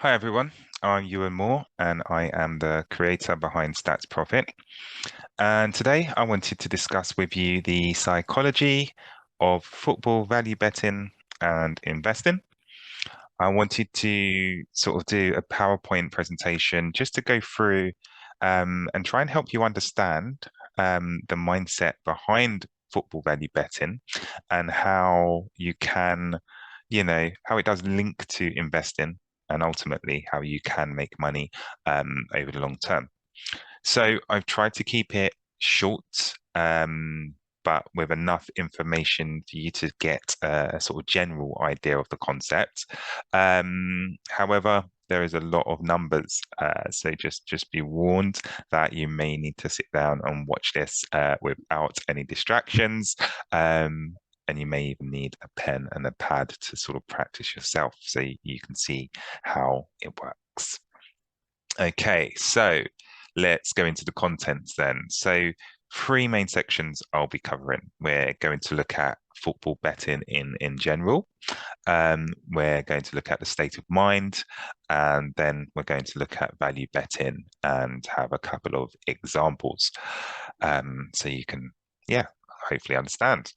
Hi everyone, I'm Ewan Moore and I am the creator behind Stats Profit. And today I wanted to discuss with you the psychology of football value betting and investing. I wanted to sort of do a PowerPoint presentation just to go through and try and help you understand the mindset behind football value betting and how you can, how it does link to investing and ultimately how you can make money over the long term. So I've tried to keep it short, but with enough information for you to get a sort of general idea of the concept. However, there is a lot of numbers, so just be warned that you may need to sit down and watch this without any distractions. And you may even need a pen and a pad to sort of practice yourself so you can see how it works. Okay, so let's go into the contents then. So, three main sections I'll be covering. We're going to look at football betting in general. We're going to look at the state of mind, and then we're going to look at value betting and have a couple of examples, so you can, yeah, hopefully understand.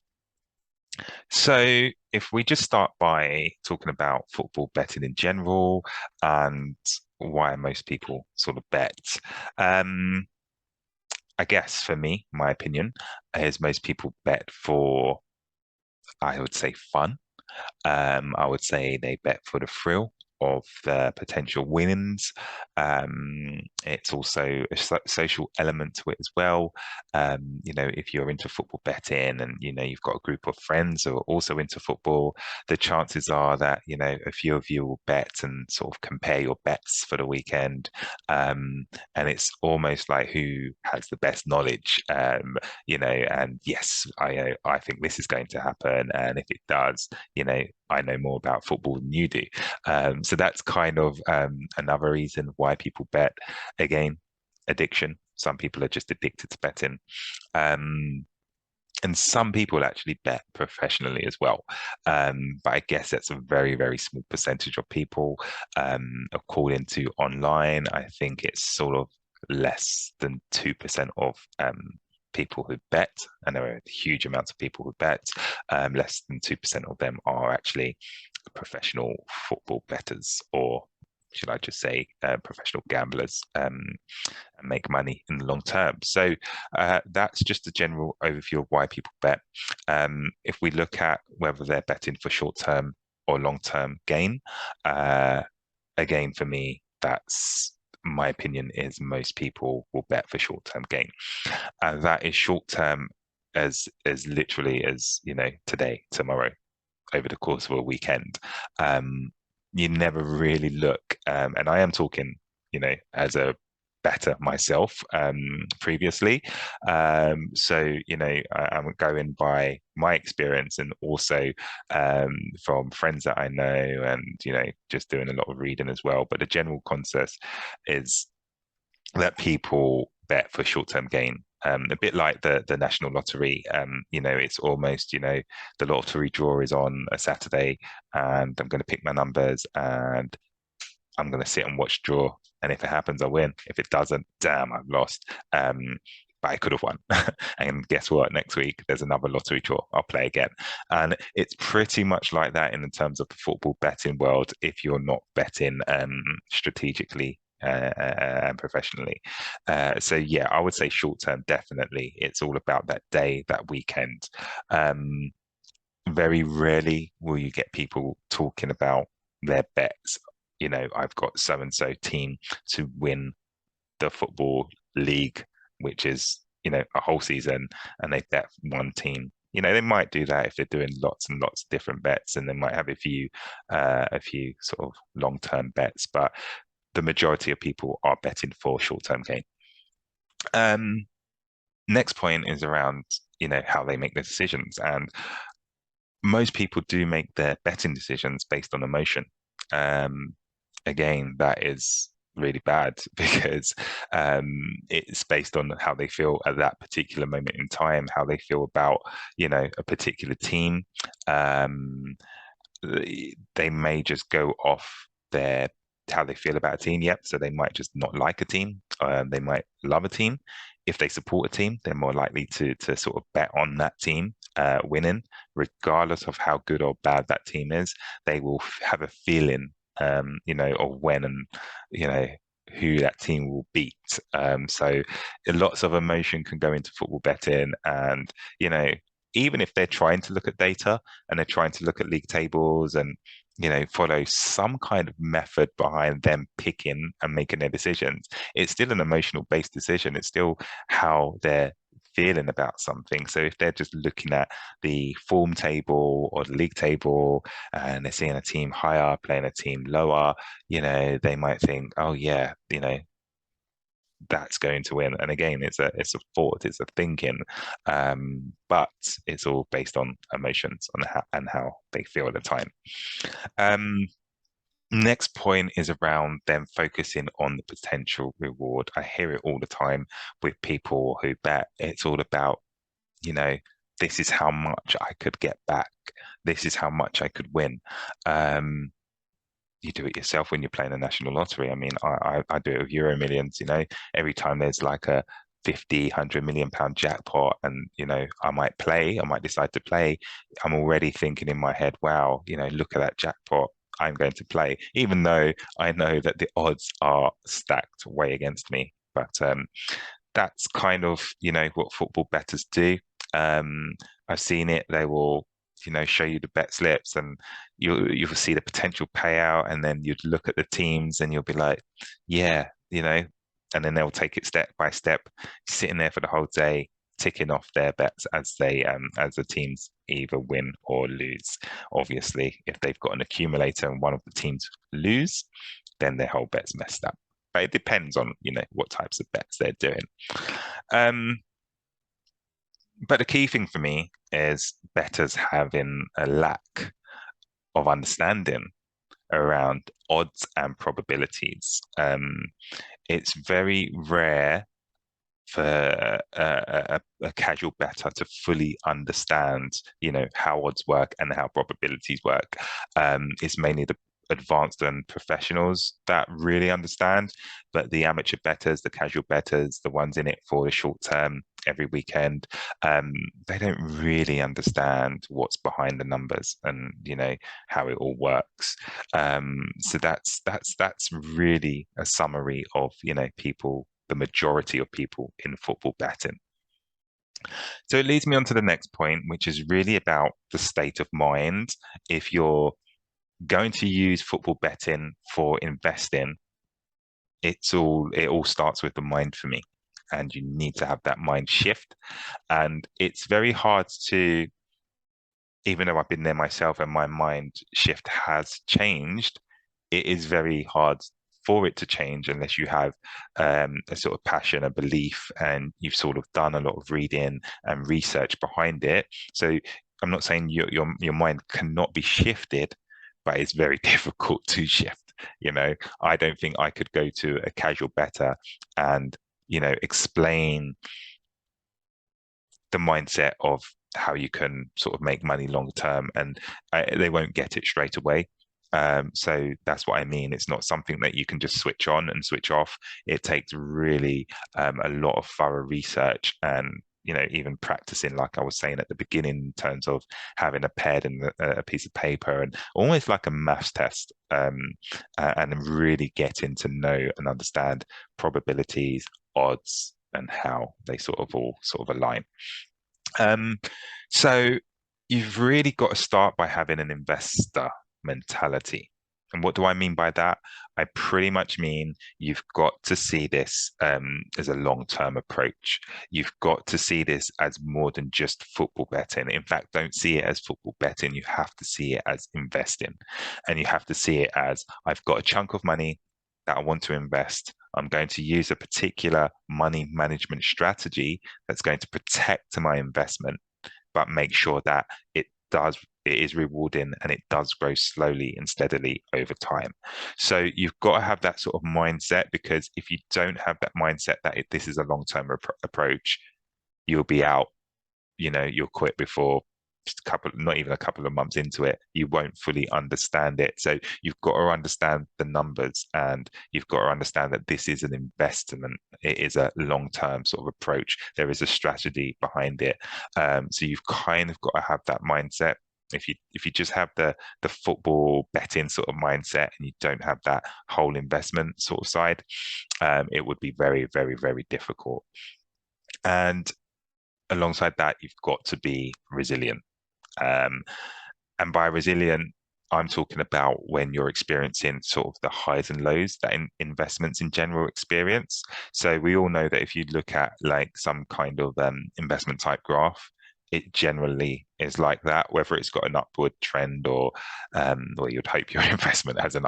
So, if we just start by talking about football betting in general and why most people sort of bet, um, I guess for me, my opinion is most people bet for, I would say, fun. I would say they bet for the thrill of the potential wins. It's also a social element to it as well. If you're into football betting and you've got a group of friends who are also into football, the chances are that a few of you will bet and sort of compare your bets for the weekend. And it's almost like who has the best knowledge. And yes, I think this is going to happen, and if it does, I know more about football than you do. So that's kind of another reason why people bet. Again, addiction. Some people are just addicted to betting. Um, and some people actually bet professionally as well. But I guess that's a very, very small percentage of people. According to online, I think it's sort of less than 2% of people who bet, and there are huge amounts of people who bet. Less than 2% of them are actually professional football bettors, or should I just say professional gamblers, and make money in the long term. So that's just a general overview of why people bet. If we look at whether they're betting for short term or long term gain, uh, again, for me, that's my opinion is most people will bet for short term gain. And that is short term as literally as, today, tomorrow, over the course of a weekend. Um, you never really look, and I am talking, as a better myself previously. So, I'm going by my experience and also from friends that I know and, just doing a lot of reading as well. But the general consensus is that people bet for short-term gain. A bit like the national lottery. It's almost, the lottery draw is on a Saturday and I'm going to pick my numbers and I'm going to sit and watch draw. And if it happens, I win. If it doesn't, damn, I've lost. But I could have won. And guess what? Next week, there's another lottery draw. I'll play again. And it's pretty much like that in terms of the football betting world if you're not betting strategically and professionally. So yeah, I would say short term, definitely. It's all about that day, that weekend. Um, Very rarely will you get people talking about their bets. I've got so and so team to win the football league, which is, a whole season, and they bet one team. They might do that if they're doing lots and lots of different bets, and they might have a few sort of long-term bets, but the majority of people are betting for short-term gain. Um, Next point is around, how they make the decisions, and most people do make their betting decisions based on emotion. Um, Again, that is really bad because it's based on how they feel at that particular moment in time, how they feel about, a particular team. Um, they may just go off their how they feel about a team yet. So they might just not like a team. They might love a team. If they support a team, they're more likely to sort of bet on that team winning, regardless of how good or bad that team is. They will have a feeling, of when and you know who that team will beat. So lots of emotion can go into football betting, and you know even if they're trying to look at data and they're trying to look at league tables and follow some kind of method behind them picking and making their decisions, it's still an emotional based decision. It's still how they're feeling about something. So if they're just looking at the form table or the league table and they're seeing a team higher playing a team lower, they might think, oh yeah, that's going to win. And again, it's a thought, it's a thinking, but it's all based on emotions and how they feel at the time. Um, Next point is around them focusing on the potential reward. I hear it all the time with people who bet. It's all about, you know, this is how much I could get back. This is how much I could win. You do it yourself when you're playing a national lottery. I mean, I do it with Euro Millions, every time there's like a 50, £100 million jackpot and, I might decide to play. I'm already thinking in my head, wow, look at that jackpot. I'm going to play, even though I know that the odds are stacked way against me. But that's kind of, what football bettors do. Um, I've seen it. They will, show you the bet slips and you'll see the potential payout, and then you'd look at the teams and you'll be like, yeah, and then they'll take it step by step, sitting there for the whole day, ticking off their bets as the teams either win or lose. Obviously, if they've got an accumulator and one of the teams lose, then their whole bet's messed up. But it depends on, what types of bets they're doing. Um, but the key thing for me is bettors having a lack of understanding around odds and probabilities. It's very rare for a casual bettor to fully understand, how odds work and how probabilities work. It's mainly the advanced and professionals that really understand, but the amateur bettors, the casual bettors, the ones in it for the short term, every weekend, they don't really understand what's behind the numbers and how it all works. So that's really a summary of people, the majority of people in football betting. So it leads me on to the next point, which is really about the state of mind. If you're going to use football betting for investing, it all starts with the mind for me. And you need to have that mind shift. And it's very hard to, even though I've been there myself and my mind shift has changed, it is very hard for it to change unless you have a sort of passion, a belief, and you've sort of done a lot of reading and research behind it. So I'm not saying your mind cannot be shifted, but it's very difficult to shift. I don't think I could go to a casual bettor and explain the mindset of how you can sort of make money long term, and they won't get it straight away. So that's what I mean. It's not something that you can just switch on and switch off. It takes really a lot of thorough research and even practicing, like I was saying at the beginning, in terms of having a pen and a piece of paper and almost like a maths test, and really getting to know and understand probabilities, odds, and how they sort of all sort of align. Um, so you've really got to start by having an investor mentality. And what do I mean by that? I pretty much mean you've got to see this as a long-term approach. You've got to see this as more than just football betting. In fact, don't see it as football betting. You have to see it as investing. And you have to see it as, I've got a chunk of money that I want to invest. I'm going to use a particular money management strategy that's going to protect my investment, but make sure that it is rewarding and it does grow slowly and steadily over time. So you've got to have that sort of mindset, because if you don't have that mindset that this is a long-term approach, you'll be out, you'll quit before just a couple, not even a couple of months into it, you won't fully understand it. So you've got to understand the numbers, and you've got to understand that this is an investment. It is a long-term sort of approach. There is a strategy behind it. So you've kind of got to have that mindset. If you just have the football betting sort of mindset, and you don't have that whole investment sort of side, it would be very, very, very difficult. And alongside that, you've got to be resilient. Um, and by resilient, I'm talking about when you're experiencing sort of the highs and lows that investments in general experience. So we all know that if you look at like some kind of investment type graph, it generally is like that, whether it's got an upward trend or you'd hope your investment has an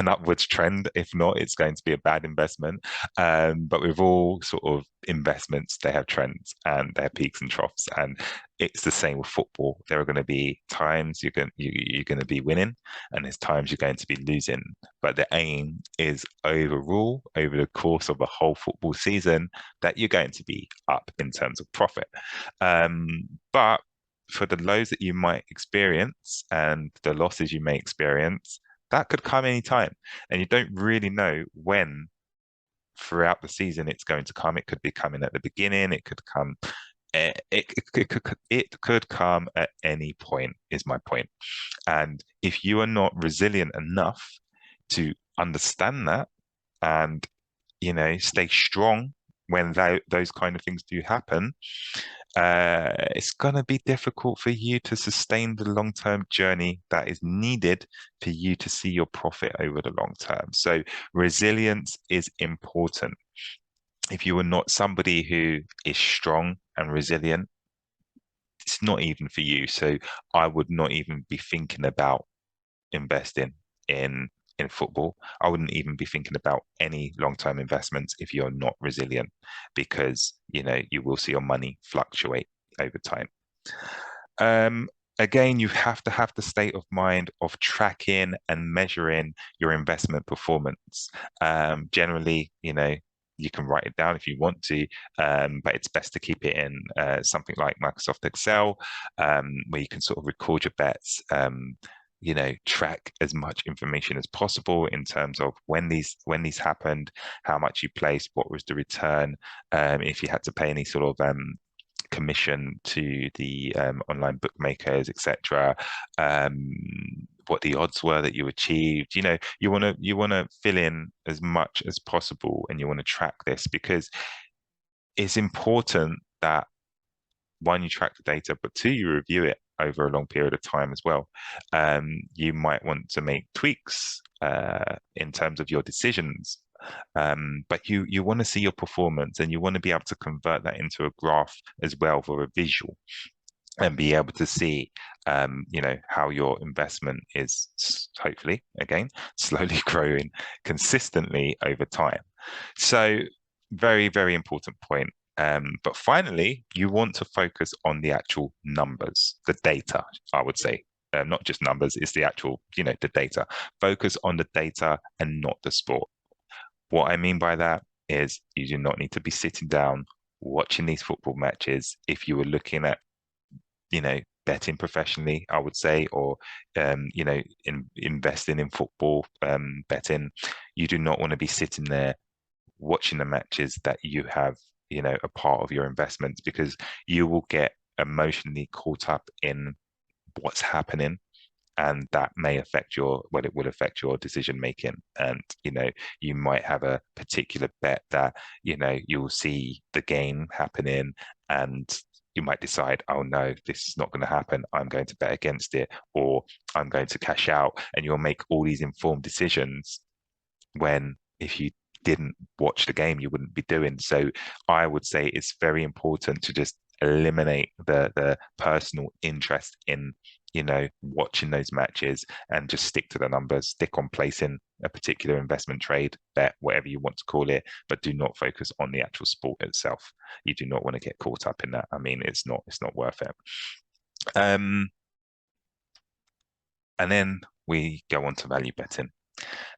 upwards trend. If not, it's going to be a bad investment. But with all sort of investments, they have trends and they have peaks and troughs, and it's the same with football. There are going to be times you're going to be winning, and there's times you're going to be losing. But the aim is overall, over the course of a whole football season, that you're going to be up in terms of profit. Um, but for the lows that you might experience and the losses you may experience, that could come anytime. And you don't really know when throughout the season it's going to come. It could be coming at the beginning, it could come it could come at any point, is my point. And if you are not resilient enough to understand that and stay strong when those kind of things do happen, it's going to be difficult for you to sustain the long-term journey that is needed for you to see your profit over the long term. So resilience is important. If you are not somebody who is strong and resilient, it's not even for you. So I would not even be thinking about investing in football. I wouldn't even be thinking about any long-term investments if you're not resilient, because you will see your money fluctuate over time. Um, Again, you have to have the state of mind of tracking and measuring your investment performance. Generally, you can write it down if you want to, but it's best to keep it in something like Microsoft Excel, where you can sort of record your bets. Track as much information as possible in terms of when these happened, how much you placed, what was the return, if you had to pay any sort of commission to the online bookmakers, etc. What the odds were that you achieved. You want to fill in as much as possible, and you want to track this, because it's important that, one, you track the data, but two, you review it over a long period of time as well. You might want to make tweaks in terms of your decisions, but you want to see your performance, and you want to be able to convert that into a graph as well, for a visual, and be able to see how your investment is, hopefully, again, slowly growing consistently over time. So very, very important point. But finally, you want to focus on the actual numbers, the data, I would say. Not just numbers, it's the actual, the data. Focus on the data and not the sport. What I mean by that is, you do not need to be sitting down watching these football matches. If you were looking at, betting professionally, I would say, or investing in football, betting, you do not want to be sitting there watching the matches that you have, a part of your investments, because you will get emotionally caught up in what's happening, and that may affect it will affect your decision making. And you might have a particular bet that you'll see the game happening, and you might decide, oh no, this is not going to happen, I'm going to bet against it, or I'm going to cash out, and you'll make all these informed decisions when, if you didn't watch the game, you wouldn't be doing. So I would say it's very important to just eliminate the personal interest in watching those matches, and just stick to the numbers, stick on placing a particular investment trade, bet, whatever you want to call it, but do not focus on the actual sport itself. You do not want to get caught up in that. I mean, it's not worth it. And then we go on to value betting.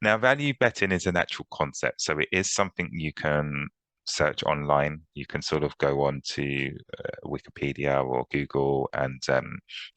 Now, value betting is an actual concept, so it is something you can search online. You can sort of go on to Wikipedia or Google, and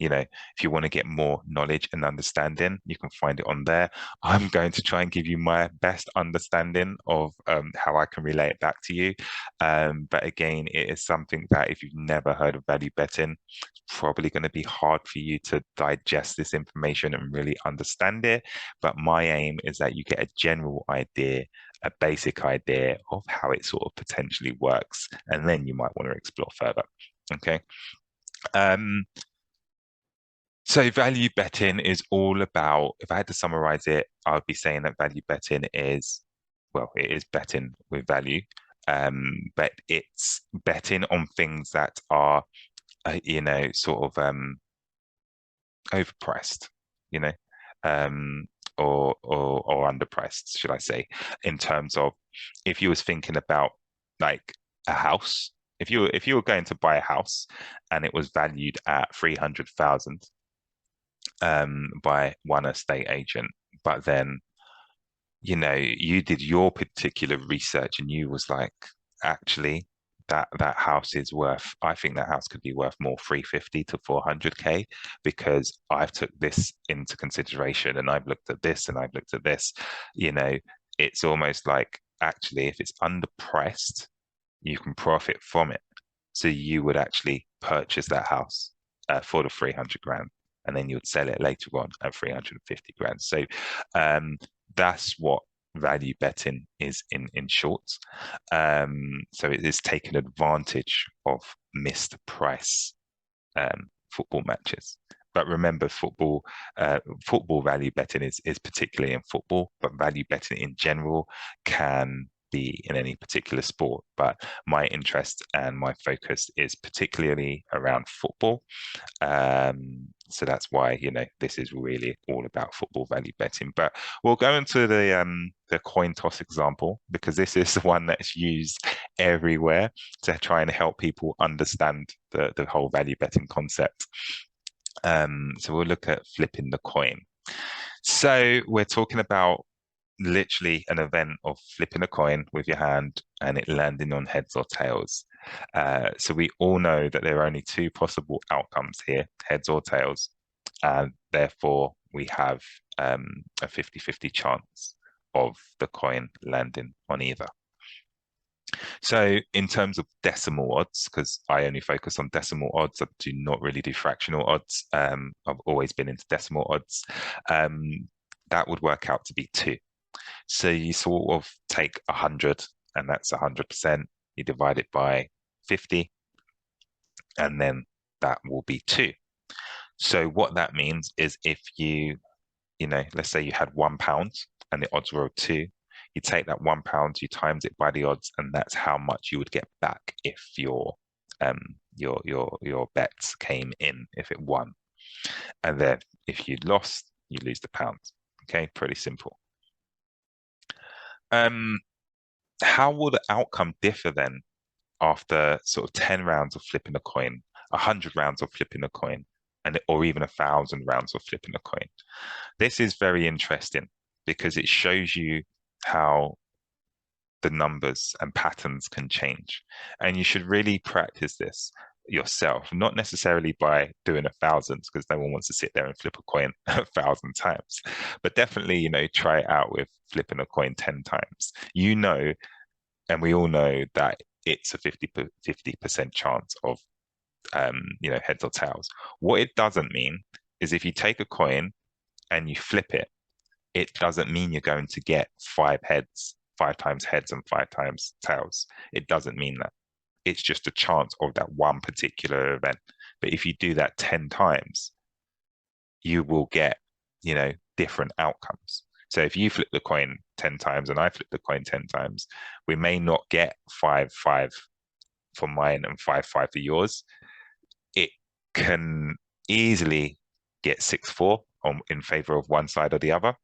if you want to get more knowledge and understanding, you can find it on there. I'm going to try and give you my best understanding of how I can relay it back to you. But again, it is something that if you've never heard of value betting, it's probably going to be hard for you to digest this information and really understand it. But my aim is that you get a general idea, a basic idea of how it sort of potentially works, and then you might want to explore further. Okay. Um, so value betting is all about, if I had to summarize it, I would be saying that value betting is, well, it is betting with value, but it's betting on things that are, sort of overpriced, you know, um, or underpriced, should I say, in terms of if you was thinking about like a house, if you were going to buy a house and it was valued at 300,000 by one estate agent, but then you did your particular research and you was like, actually, that house is worth, I think that house could be worth more 350 to 400K because I've took this into consideration and I've looked at this and I've looked at this. You know, it's almost like actually if it's underpriced, you can profit from it. So you would actually purchase that house for the 300 grand, and then you would sell it later on at 350 grand. So that's what value betting is in short. So it is taking advantage of missed price football matches. But remember, football value betting is particularly in football, but value betting in general can be in any particular sport. But my interest and my focus is particularly around football. So that's why, this is really all about football value betting. But we'll go into the coin toss example because this is the one that's used everywhere to try and help people understand the whole value betting concept. So we'll look at flipping the coin. So we're talking about literally an event of flipping a coin with your hand and it landing on heads or tails. So we all know that there are only two possible outcomes here, heads or tails, and therefore we have a 50-50 chance of the coin landing on either. So in terms of decimal odds, because I only focus on decimal odds, I do not really do fractional odds. I've always been into decimal odds. That would work out to be 2. So you sort of take 100, and that's 100%. You divide it by 50, and then that will be 2. So what that means is if let's say you had £1 and the odds were 2, you take that £1, you times it by the odds, and that's how much you would get back if your bets came in, if it won. And then if you lost, you lose the pound. Okay, pretty simple. How will the outcome differ then after sort of 10 rounds of flipping a coin, 100 rounds of flipping a coin, or even 1,000 rounds of flipping a coin? This is very interesting because it shows you how the numbers and patterns can change. And you should really practice this yourself, not necessarily by doing 1,000, because no one wants to sit there and flip a coin 1,000 times, but definitely, try it out with flipping a coin 10 times. And we all know that it's a 50% chance of, heads or tails. What it doesn't mean is if you take a coin and you flip it, it doesn't mean you're going to get 5 times heads and 5 times tails. It doesn't mean that. It's just a chance of that one particular event. But if you do that 10 times, you will get, different outcomes. So if you flip the coin 10 times and I flip the coin 10 times, we may not get 5-5 for mine and 5-5 for yours. It can easily get 6-4 in favor of one side or the other,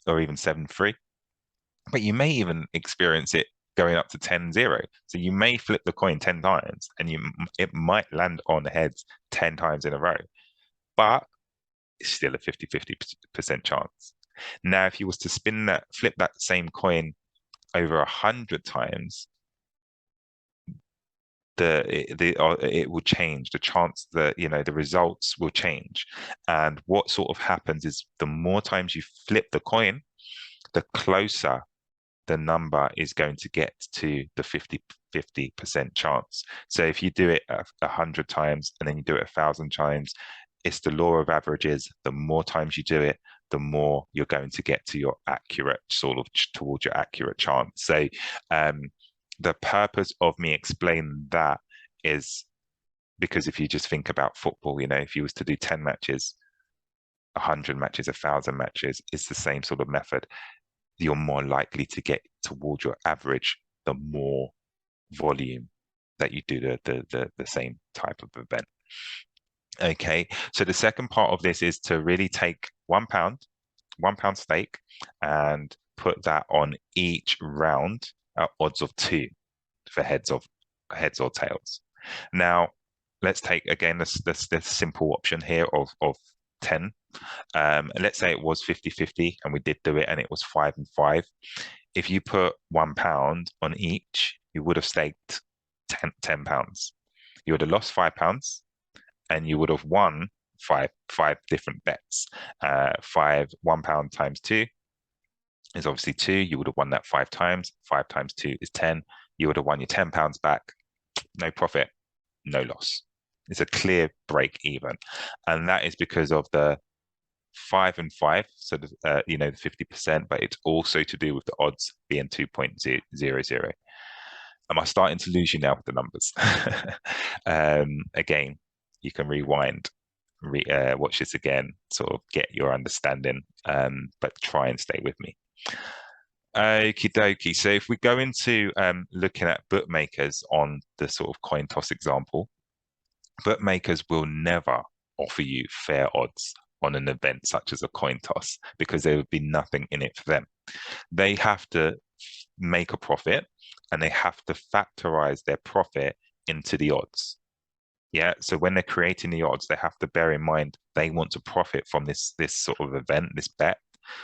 or even 7-3. But you may even experience it going up to 10-0. So you may flip the coin 10 times and it might land on heads 10 times in a row, but it's still a 50-50% chance. Now, if you was to flip that same coin over 100 times, it will change. The chance that the results will change. And what sort of happens is the more times you flip the coin, the closer the number is going to get to the 50% chance. So if you do it 100 times and then you do it 1,000 times, it's the law of averages. The more times you do it, the more you're going to get to your accurate sort of towards your accurate chance. So the purpose of me explaining that is because if you just think about football, if you was to do 10 matches, 100 matches, 1,000 matches, it's the same sort of method. You're more likely to get towards your average the more volume that you do the same type of event. Okay, so the second part of this is to really take £1 stake, and put that on each round at odds of 2 for heads or tails. Now, let's take again this simple option here of 10. And let's say it was 50-50 and we did do it and it was 5 and 5. If you put £1 on each, you would have staked £10. You would have lost £5 and you would have won five different bets. £1 times 2 is obviously 2. You would have won that 5 times. 5 times 2 is 10. You would have won your £10 back. No profit, no loss. It's a clear break even. And that is because of the 5 and 5, so the 50%, but it's also to do with the odds being 2.00. Am I starting to lose you now with the numbers? Again, you can rewind, watch this again, sort of get your understanding, but try and stay with me. Okie dokie. So if we go into looking at bookmakers on the sort of coin toss example, bookmakers will never offer you fair odds on an event such as a coin toss because there would be nothing in it for them. They have to make a profit and they have to factorize their profit into the odds. Yeah, so when they're creating the odds, they have to bear in mind they want to profit from this sort of event, this bet.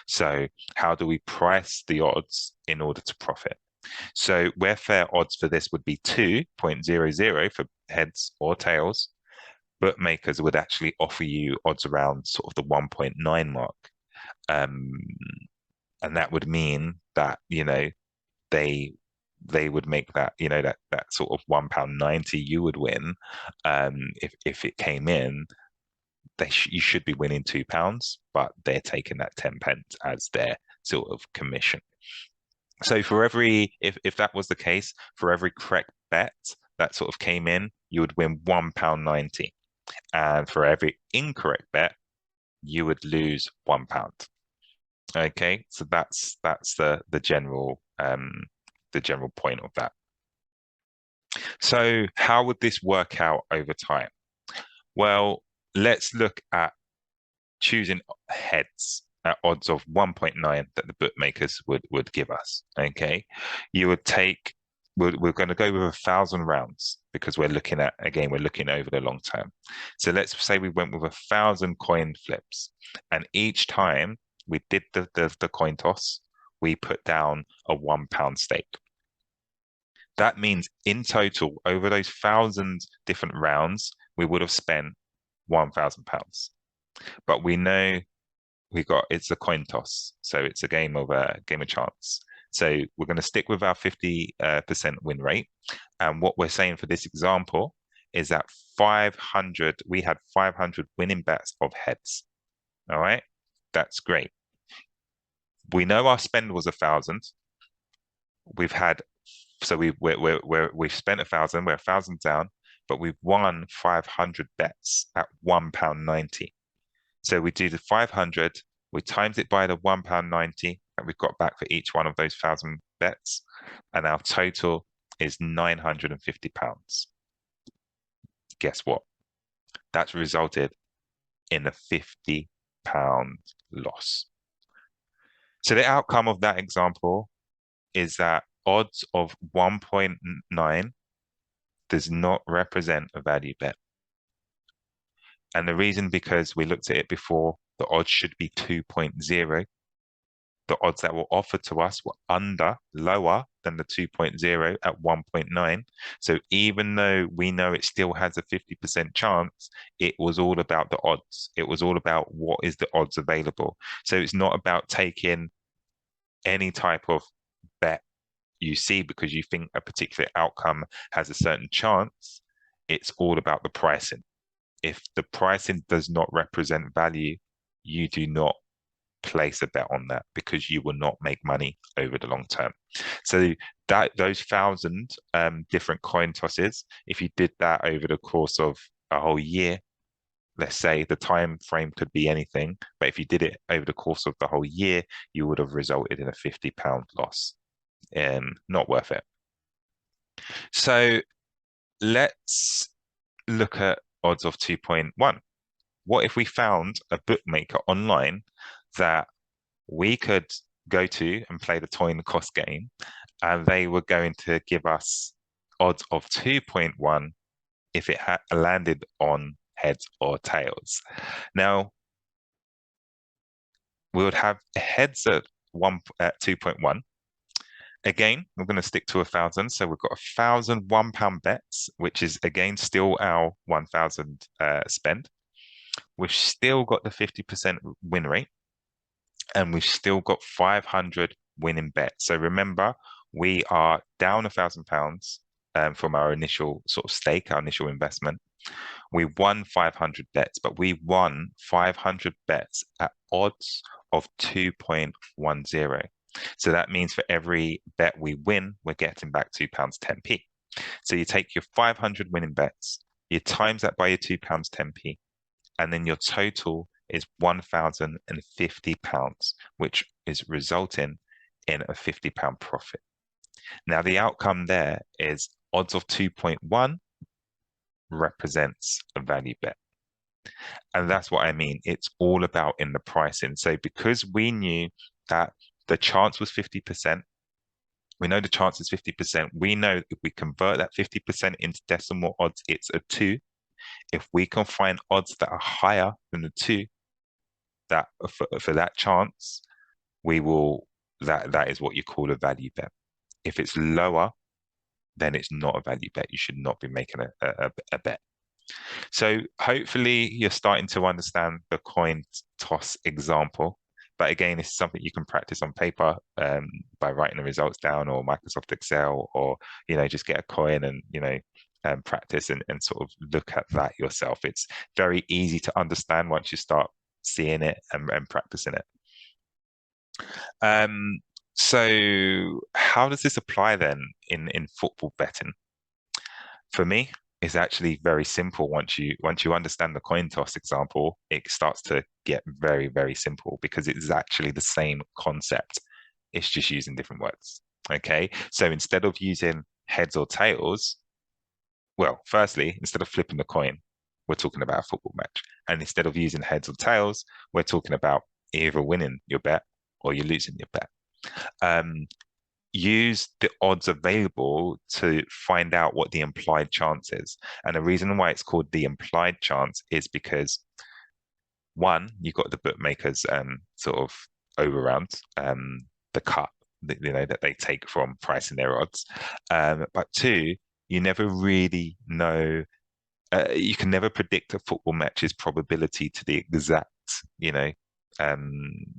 So how do we price the odds in order to profit? So where fair odds for this would be 2.00 for heads or tails, bookmakers would actually offer you odds around sort of the 1.9 mark. And that would mean that, they would make that, that sort of £1.90 you would win. If it came in, you should be winning £2, but they're taking that 10 pence as their sort of commission. So for if that was the case, for every correct bet that sort of came in, you would win £1.90. And for every incorrect bet, you would lose £1. Okay, so that's the general point of that. So how would this work out over time? Well, let's look at choosing heads at odds of 1.9 that the bookmakers would give us. Okay, you would take. We're going to go with 1,000 rounds because we're looking over the long term. So let's say we went with 1,000 coin flips, and each time we did the coin toss, we put down a £1 stake. That means in total, over those 1,000 different rounds, we would have spent £1,000. But we know it's a coin toss, so it's a game of chance. So we're going to stick with our 50% win rate. And what we're saying for this example is that we had 500 winning bets of heads. All right, that's great. We know our spend was 1,000. We've spent 1,000. We're 1,000 down, but we've won 500 bets at £1.90. So we do the 500. We times it by the £1.90 that we've got back for each one of those 1,000 bets, and our total is £950. Guess what? That's resulted in a £50 loss. So the outcome of that example is that odds of 1.9 does not represent a value bet. And the reason, because we looked at it before, the odds should be 2.0. the odds that were offered to us were lower than the 2.0 at 1.9. So even though we know it still has a 50% chance, it was all about the odds. It was all about what is the odds available. So it's not about taking any type of bet you see because you think a particular outcome has a certain chance. It's all about the pricing. If the pricing does not represent value, you do not place a bet on that because you will not make money over the long term. So that those 1,000 different coin tosses, if you did that over the course of a whole year, let's say the time frame could be anything, but if you did it over the course of the whole year, you would have resulted in a £50 loss. Not worth it. So let's look at odds of 2.1. What if we found a bookmaker online that we could go to and play the coin cost game, and they were going to give us odds of 2.1 if it had landed on heads or tails? Now, we would have heads at 2.1. Again, we're going to stick to 1,000. So we've got 1,000 £1 bets, which is again still our 1,000 spend. We've still got the 50% win rate, and we've still got 500 winning bets. So remember, we are down £1,000 from our initial sort of stake, our initial investment. We won 500 bets, but we won 500 bets at odds of 2.10. So that means for every bet we win, we're getting back £2.10p. So you take your 500 winning bets, you times that by your £2.10p, and then your total is £1,050, which is resulting in a £50 profit. Now, the outcome there is odds of 2.1 represents a value bet. And that's what I mean. It's all about in the pricing. So because we knew that the chance was 50%, we know the chance is 50%. We know if we convert that 50% into decimal odds, it's a 2. If we can find odds that are higher than the 2, that for that chance, we will that is what you call a value bet. If it's lower, then it's not a value bet. You should not be making a bet. So hopefully you're starting to understand the coin toss example. But again, this is something you can practice on paper by writing the results down, or Microsoft Excel, or just get a coin and practice and sort of look at that yourself. It's very easy to understand once you start seeing it and practicing it. So how does this apply then in football betting? For me, it's actually very simple. Once you understand the coin toss example, it starts to get very, very simple because it's actually the same concept. It's just using different words. Okay. So instead of using heads or tails, well, firstly, instead of flipping the coin, we're talking about a football match. And instead of using heads or tails, we're talking about either winning your bet or you're losing your bet. Use the odds available to find out what the implied chance is. And the reason why it's called the implied chance is because, one, you've got the bookmakers sort of overround the cut that they take from pricing their odds. But two, you never really know. You can never predict a football match's probability to the exact,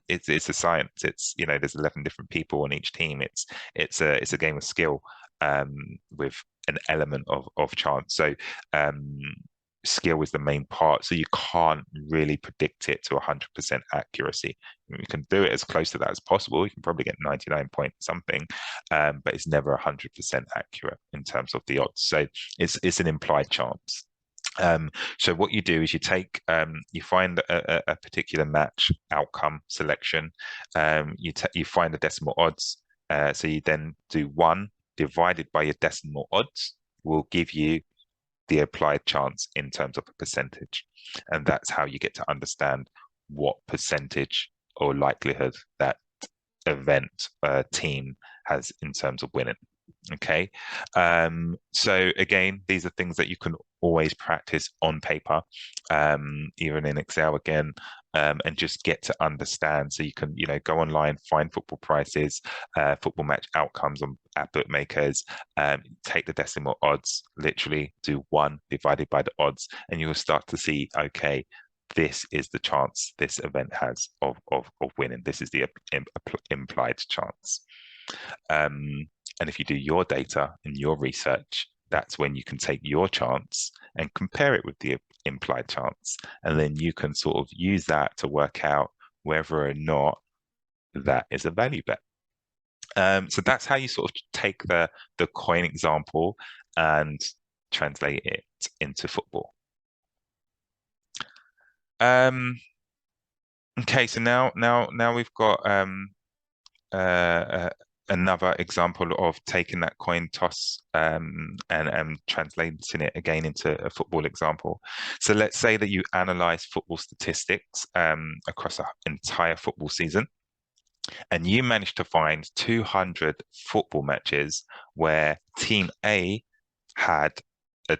it's a science. It's there's 11 different people on each team. It's a game of skill with an element of chance. So skill is the main part. So you can't really predict it to 100% accuracy. You can do it as close to that as possible. You can probably get 99 point something, but it's never 100% accurate in terms of the odds. So it's an implied chance. So what you do is you find a particular match outcome selection. You find the decimal odds. So you then do 1 divided by your decimal odds will give you the applied chance in terms of a percentage. And that's how you get to understand what percentage or likelihood that event team has in terms of winning. Okay. So again, these are things that you can always practice on paper, even in Excel again, and just get to understand. So you can, go online, find football prices, football match outcomes on at bookmakers, take the decimal odds, literally do 1 divided by the odds, and you will start to see, okay, this is the chance this event has of winning. This is the implied chance. And if you do your data and your research, that's when you can take your chance and compare it with the implied chance. And then you can sort of use that to work out whether or not that is a value bet. So that's how you sort of take the coin example and translate it into football. Okay, so now we've got uh, another example of taking that coin toss and translating it again into a football example. So let's say that you analyze football statistics across an entire football season, and you manage to find 200 football matches where Team A had a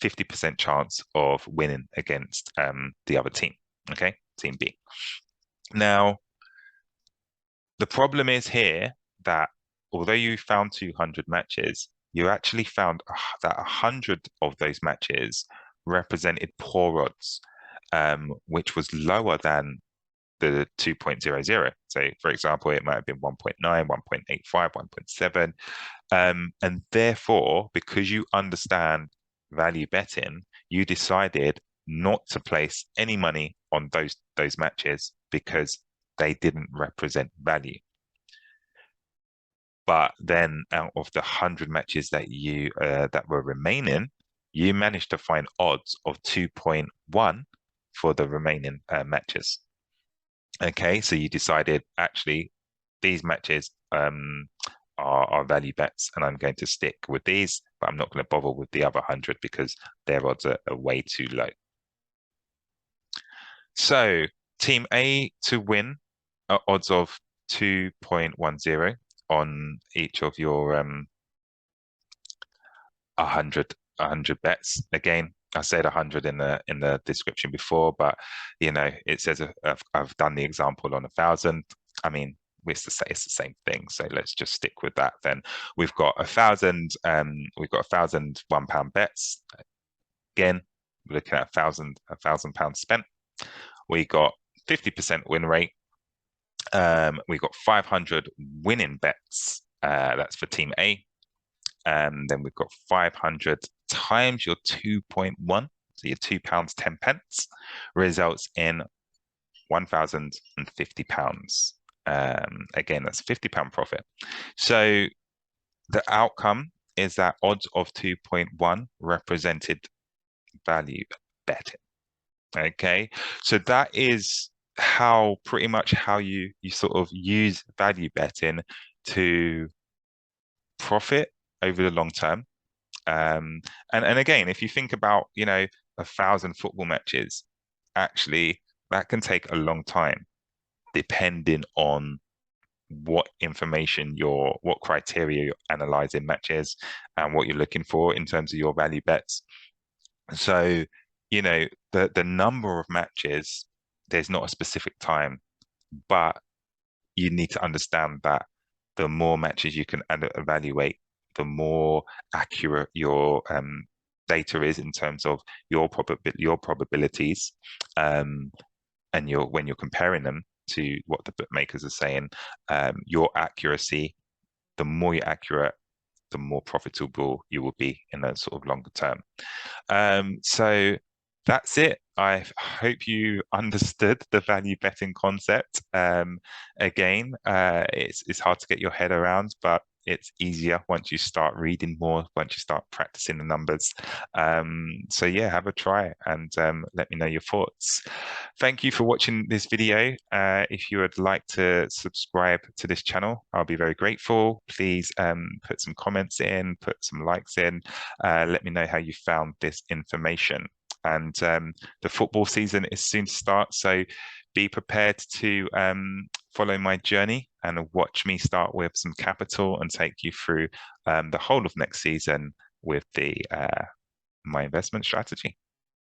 50% chance of winning against the other team. Okay, Team B. Now, the problem is here that although you found 200 matches, you actually found that 100 of those matches represented poor odds, which was lower than the 2.00. So, for example, it might have been 1.9, 1.85, 1.7. And therefore, because you understand value betting, you decided not to place any money on those matches because they didn't represent value. But then out of the 100 matches that were remaining, you managed to find odds of 2.1 for the remaining matches. Okay, so you decided actually these matches are value bets, and I'm going to stick with these, but I'm not going to bother with the other 100 because their odds are way too low. So Team A to win, odds of 2.10 on each of your 100 bets. Again, I said 100 in the description before, but it says I've done the example on 1,000. I mean, it's the same thing. So let's just stick with that. Then we've got 1,000. We've got £1,001 bets. Again, we're looking at £1,000 spent. We got 50% win rate. We got 500 winning bets. That's for Team A. Then we've got 500 times your 2.1, so your £2.10 results in £1,050. Again, that's a £50 profit. So the outcome is that odds of 2.1 represented value betting. Okay, so that is pretty much how you sort of use value betting to profit over the long term. And again, if you think about 1,000 football matches, actually that can take a long time, depending on what criteria you're analyzing matches and what you're looking for in terms of your value bets. So, the number of matches, there's not a specific time, but you need to understand that the more matches you can evaluate, the more accurate your data is in terms of your probabilities, and when you're comparing them to what the bookmakers are saying, your accuracy, the more you're accurate, the more profitable you will be in a sort of longer term. So that's it. I hope you understood the value betting concept. Again, it's hard to get your head around, but it's easier once you start reading more, once you start practicing the numbers. So yeah, have a try and let me know your thoughts. Thank you for watching this video. If you would like to subscribe to this channel, I'll be very grateful. Please put some comments in, put some likes in. Let me know how you found this information. And the football season is soon to start, so be prepared to follow my journey and watch me start with some capital and take you through the whole of next season with the my investment strategy.